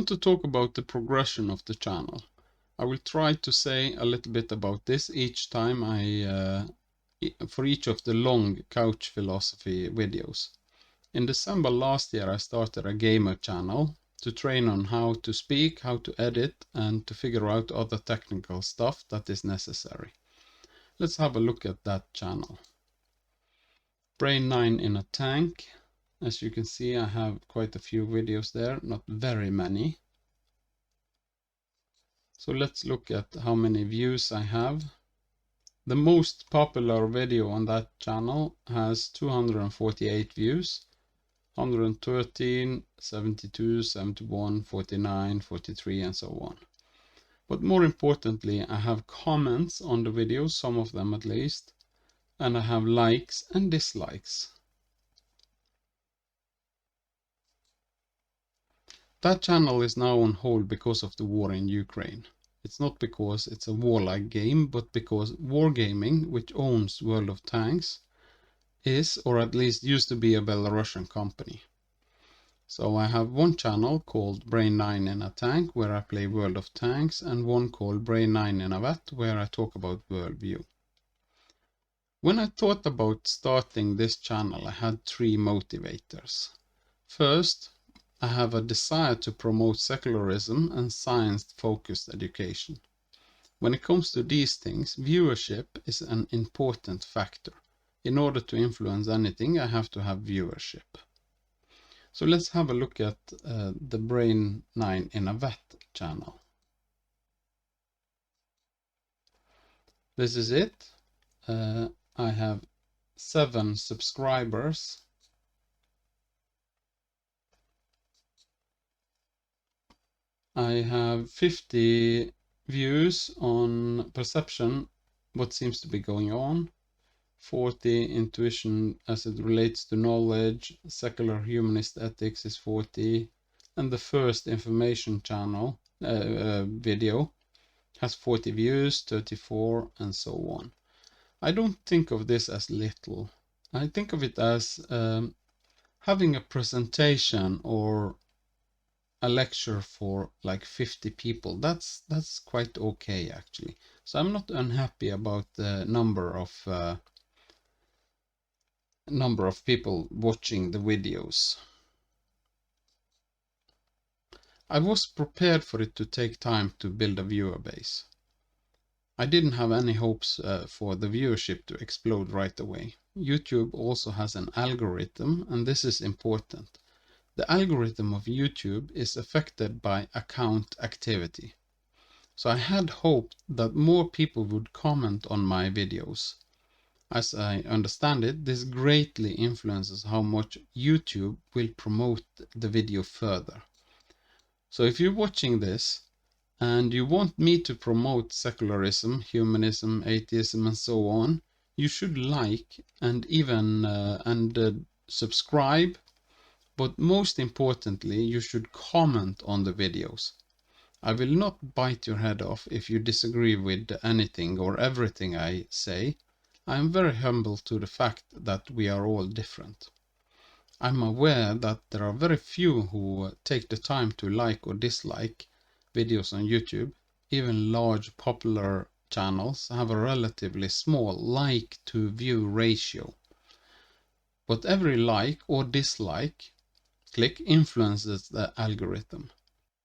want to talk about the progression of the channel. I will try to say a little bit about this each time for each of the long couch philosophy videos. In December last year I started a gamer channel to train on how to speak, how to edit, and to figure out other technical stuff that is necessary. Let's have a look at that channel. Brain 9 in a tank. As you can see, I have quite a few videos there, not very many. So let's look at how many views I have. The most popular video on that channel has 248 views, 113, 72, 71, 49, 43 and so on. But more importantly, I have comments on the videos, some of them at least, and I have likes and dislikes. That channel is now on hold because of the war in Ukraine. It's not because it's a warlike game, but because Wargaming, which owns World of Tanks, is, or at least used to be, a Belarusian company. So I have one channel called Brain 9 in a Tank where I play World of Tanks, and one called Brain 9 in a Vat where I talk about worldview. When I thought about starting this channel, I had three motivators. First, I have a desire to promote secularism and science-focused education. When it comes to these things, viewership is an important factor. In order to influence anything, I have to have viewership. So let's have a look at the Brain 9 in a Vat channel. This is it. I have 7 subscribers. I have 50 views on perception, what seems to be going on, 40 intuition as it relates to knowledge, secular humanist ethics is 40, and the first information channel video has 40 views, 34 and so on. I don't think of this as little. I think of it as having a presentation or a lecture for like 50 people. That's quite okay actually. So I'm not unhappy about the number of people watching the videos. I was prepared for it to take time to build a viewer base. I didn't have any hopes for the viewership to explode right away. YouTube also has an algorithm, and this is important. The algorithm of YouTube is affected by account activity. So I had hoped that more people would comment on my videos. As I understand it, this greatly influences how much YouTube will promote the video further. So if you're watching this and you want me to promote secularism, humanism, atheism and so on, you should like and even subscribe. But most importantly, you should comment on the videos. I will not bite your head off if you disagree with anything or everything I say. I am very humble to the fact that we are all different. I'm aware that there are very few who take the time to like or dislike videos on YouTube. Even large popular channels have a relatively small like to view ratio. But every like or dislike click influences the algorithm.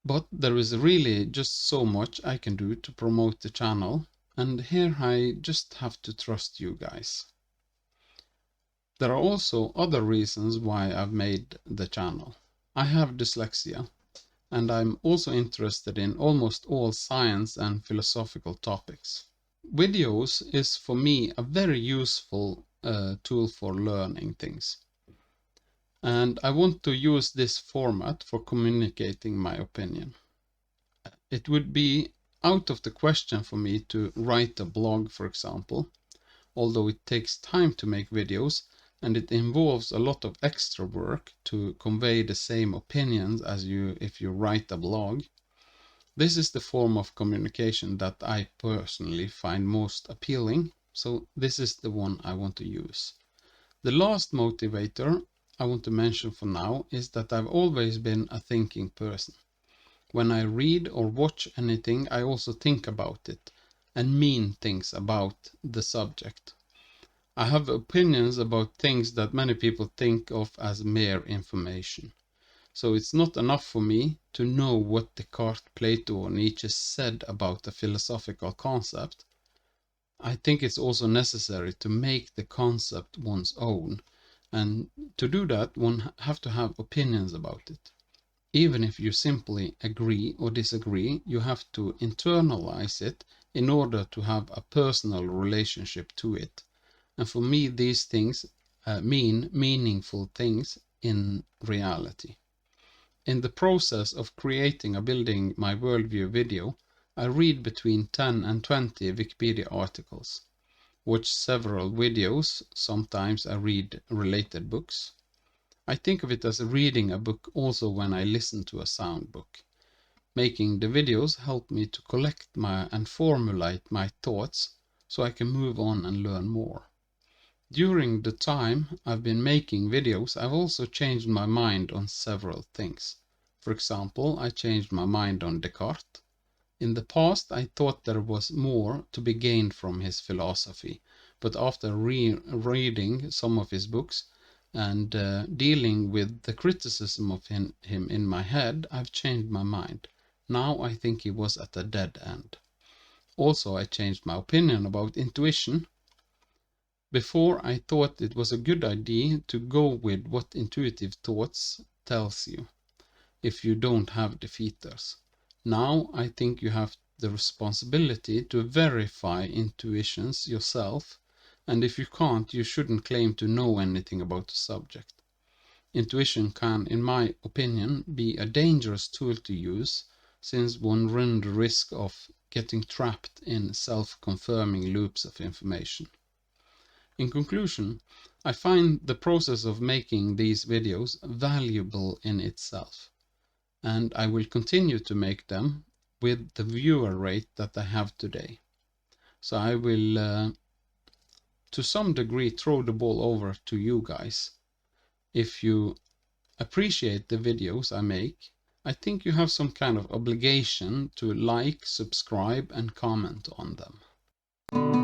But there is really just so much I can do to promote the channel, and here I just have to trust you guys. There are also other reasons why I've made the channel. I have dyslexia, and I'm also interested in almost all science and philosophical topics. Videos is for me a very useful tool for learning things. And I want to use this format for communicating my opinion. It would be out of the question for me to write a blog, for example, although it takes time to make videos and it involves a lot of extra work to convey the same opinions as if you write a blog. This is the form of communication that I personally find most appealing, so this is the one I want to use. The last motivator I want to mention for now is that I've always been a thinking person. When I read or watch anything, I also think about it and mean things about the subject. I have opinions about things that many people think of as mere information. So it's not enough for me to know what Descartes, Plato, or Nietzsche said about a philosophical concept. I think it's also necessary to make the concept one's own, and to do that one have to have opinions about it. Even if you simply agree or disagree, you have to internalize it in order to have a personal relationship to it. And for me, these things mean meaningful things in reality. In the process of creating a Building My Worldview video, I read between 10 and 20 Wikipedia articles, watch several videos, sometimes I read related books. I think of it as reading a book also when I listen to a sound book. Making the videos help me to collect and formulate my thoughts so I can move on and learn more. During the time I've been making videos, I've also changed my mind on several things. For example, I changed my mind on Descartes. In the past, I thought there was more to be gained from his philosophy, but after reading some of his books and dealing with the criticism of him in my head, I've changed my mind. Now I think he was at a dead end. Also, I changed my opinion about intuition. Before, I thought it was a good idea to go with what intuitive thoughts tells you, if you don't have defeaters. Now, I think you have the responsibility to verify intuitions yourself, and if you can't, you shouldn't claim to know anything about the subject. Intuition can, in my opinion, be a dangerous tool to use, since one runs the risk of getting trapped in self-confirming loops of information. In conclusion, I find the process of making these videos valuable in itself, and I will continue to make them with the viewer rate that I have today. So I will, to some degree, throw the ball over to you guys. If you appreciate the videos I make, I think you have some kind of obligation to like, subscribe, and comment on them.